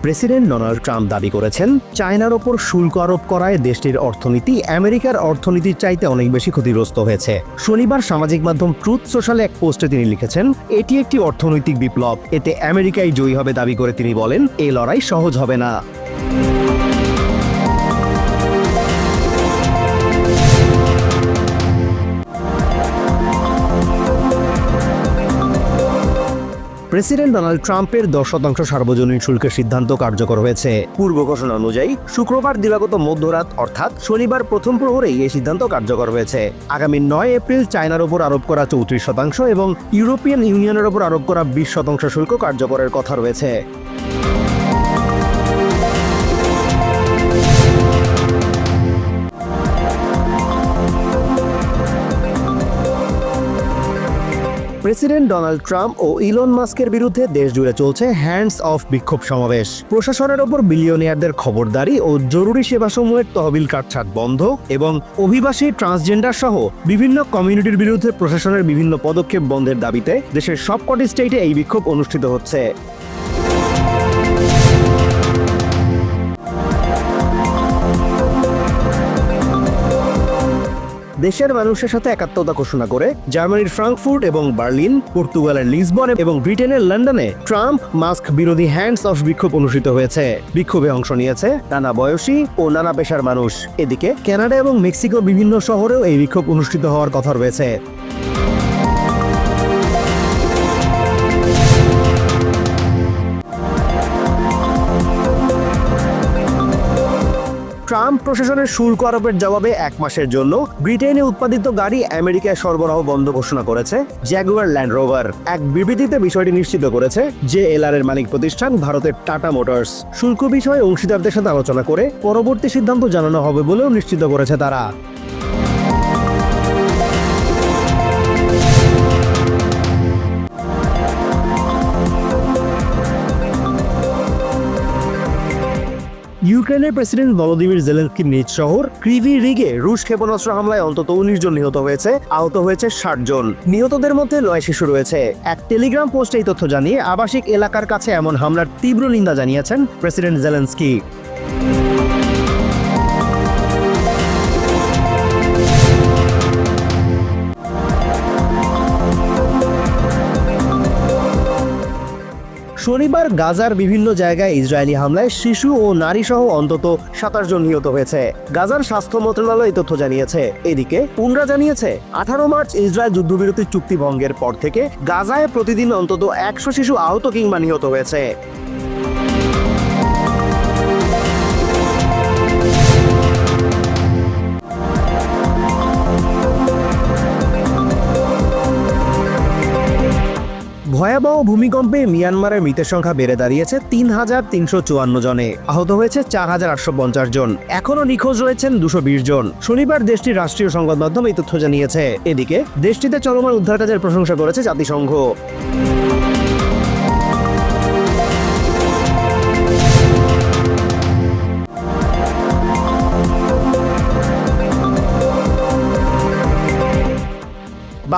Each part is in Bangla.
প্রেসিডেন্ট ডোনাল্ড ট্রাম্প দাবি করেছেন, চায়নার ওপর শুল্ক আরোপ করায় দেশটির অর্থনীতি আমেরিকার অর্থনীতির চাইতে অনেক বেশি ক্ষতিগ্রস্ত হয়েছে। শনিবার সামাজিক মাধ্যম ট্রুথ সোশ্যালে এক পোস্টে তিনি লিখেছেন, এটি একটি অর্থনৈতিক বিপ্লব, এতে আমেরিকাই জয়ী হবে দাবি করে তিনি বলেন, এই লড়াই সহজ হবে না। প্রেসিডেন্ট ডোনাল্ড ট্রাম্পের 10% সার্বজনীন শুল্কের সিদ্ধান্ত কার্যকর হয়েছে। পূর্ব ঘোষণা অনুযায়ী শুক্রবার দিবাগত মধ্যরাত অর্থাৎ শনিবার প্রথম প্রহরেই এই সিদ্ধান্ত কার্যকর হয়েছে। আগামী 9 এপ্রিল চায়নার ওপর আরোপ করা 34% এবং ইউরোপিয়ান ইউনিয়নের ওপর আরোপ করা 20% শুল্ক কার্যকরের কথা রয়েছে। প্রেসিডেন্ট ডোনাল্ড ট্রাম্প ও ইলন মাস্কের বিরুদ্ধে দেশজুড়ে চলছে হ্যান্ডস অফ বিক্ষোভ সমাবেশ। প্রশাসনের ওপর বিলিয়নিয়ারদের খবরদারি ও জরুরি সেবাসমূহের তহবিল কাটছাট বন্ধ এবং অভিবাসী, ট্রান্সজেন্ডার সহ বিভিন্ন কমিউনিটির বিরুদ্ধে প্রশাসনের বিভিন্ন পদক্ষেপ বন্ধের দাবিতে দেশের সবকটি স্টেটে এই বিক্ষোভ অনুষ্ঠিত হচ্ছে। দেশের মানুষের সাথে একাত্মতা ঘোষণা করে জার্মানির ফ্রাঙ্কফুর্ট এবং বার্লিন, পর্তুগালের লিসবন এবং ব্রিটেনের লন্ডনে ট্রাম্প মাস্ক বিরোধী হ্যান্ডস অফ বিক্ষোভ অনুষ্ঠিত হয়েছে। বিক্ষোভে অংশ নিয়েছে নানা বয়সী ও নানা পেশার মানুষ। এদিকে কানাডা এবং মেক্সিকোর বিভিন্ন শহরেও এই বিক্ষোভ অনুষ্ঠিত হওয়ার কথা রয়েছে। ট্রাম্প প্রশাসনের শুল্ক আরোপের জবাবে 1 মাসের জন্য ব্রিটেনে উৎপাদিত গাড়ি আমেরিকায় সরবরাহ বন্ধ ঘোষণা করেছে জাগুয়ার ল্যান্ড রোভার। এক বিবৃতিতে বিষয়টি নিশ্চিত করেছে JLR এর মালিক প্রতিষ্ঠান ভারতের টাটা মোটরস। শুল্ক বিষয়ে অংশীদারদের সাথে আলোচনা করে পরবর্তী সিদ্ধান্ত জানানো হবে বলেও নিশ্চিত করেছে তারা। ইউক্রেনের প্রেসিডেন্ট ভলোদিমির জেলেনস্কির নিজ শহর ক্রিভি রিগে রুশ ক্ষেপণাস্ত্র হামলায় অন্তত 19 জন নিহত হয়েছে, আহত হয়েছে 60 জন। নিহতদের মধ্যে 9 শিশু রয়েছে। এক টেলিগ্রাম পোস্টে এই তথ্য জানিয়ে আবাসিক এলাকার কাছে এমন হামলার তীব্র নিন্দা জানিয়েছেন প্রেসিডেন্ট জেলেনস্কি। শনিবার গাজার বিভিন্ন জায়গায় ইসরায়েলি হামলায় শিশু ও নারী সহ অন্তত 27 জন নিহত হয়েছে। গাজার স্বাস্থ্য মন্ত্রণালয় এই তথ্য জানিয়েছে। এদিকে UNRWA জানিয়েছে 18 মার্চ ইসরায়েল যুদ্ধবিরতি চুক্তি ভঙ্গের পর থেকে গাজায় প্রতিদিন অন্তত 100 শিশু আহত কিংবা নিহত হয়েছে। ভয়াবহ ভূমিকম্পে মিয়ানমারের মৃতের সংখ্যা বেড়ে দাঁড়িয়েছে 3354 জনে, আহত হয়েছে 4850 জন। এখনও নিখোঁজ রয়েছেন 220 জন। শনিবার দেশটির রাষ্ট্রীয় সংবাদ মাধ্যম এই তথ্য জানিয়েছে। এদিকে দেশটিতে চলমান উদ্ধার কাজের প্রশংসা করেছে জাতিসংঘ।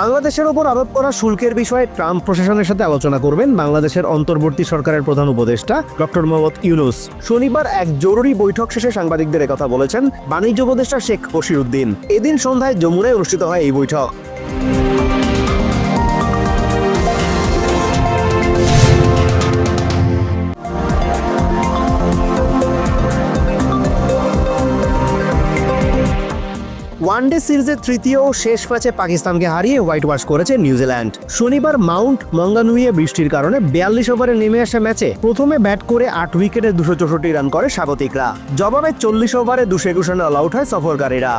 বাংলাদেশের ওপর আরোপ করা শুল্কের বিষয়ে ট্রাম্প প্রশাসনের সাথে আলোচনা করবেন বাংলাদেশের অন্তর্বর্তী সরকারের প্রধান উপদেষ্টা ডক্টর মোহাম্মদ ইউনূস। শনিবার এক জরুরি বৈঠক শেষে সাংবাদিকদের একথা বলেছেন বাণিজ্য উপদেষ্টা শেখ বশিরউদ্দিন। এদিন সন্ধ্যায় যমুনায় অনুষ্ঠিত হয় এই বৈঠক। ওয়ানডে সিরিজের তৃতীয় ও শেষ ম্যাচে পাকিস্তানকে হারিয়ে হোয়াইট ওয়াশ করেছে নিউজিল্যান্ড। শনিবার মাউন্ট মঙ্গানুইয়ে বৃষ্টির কারণে 42 ওভারে নেমে আসা ম্যাচে প্রথমে ব্যাট করে 8 উইকেটে 264 রান করে স্বাগতিকরা। জবাবে 40 ওভারে 221 রানে অল আউট হয় সফরকারীরা।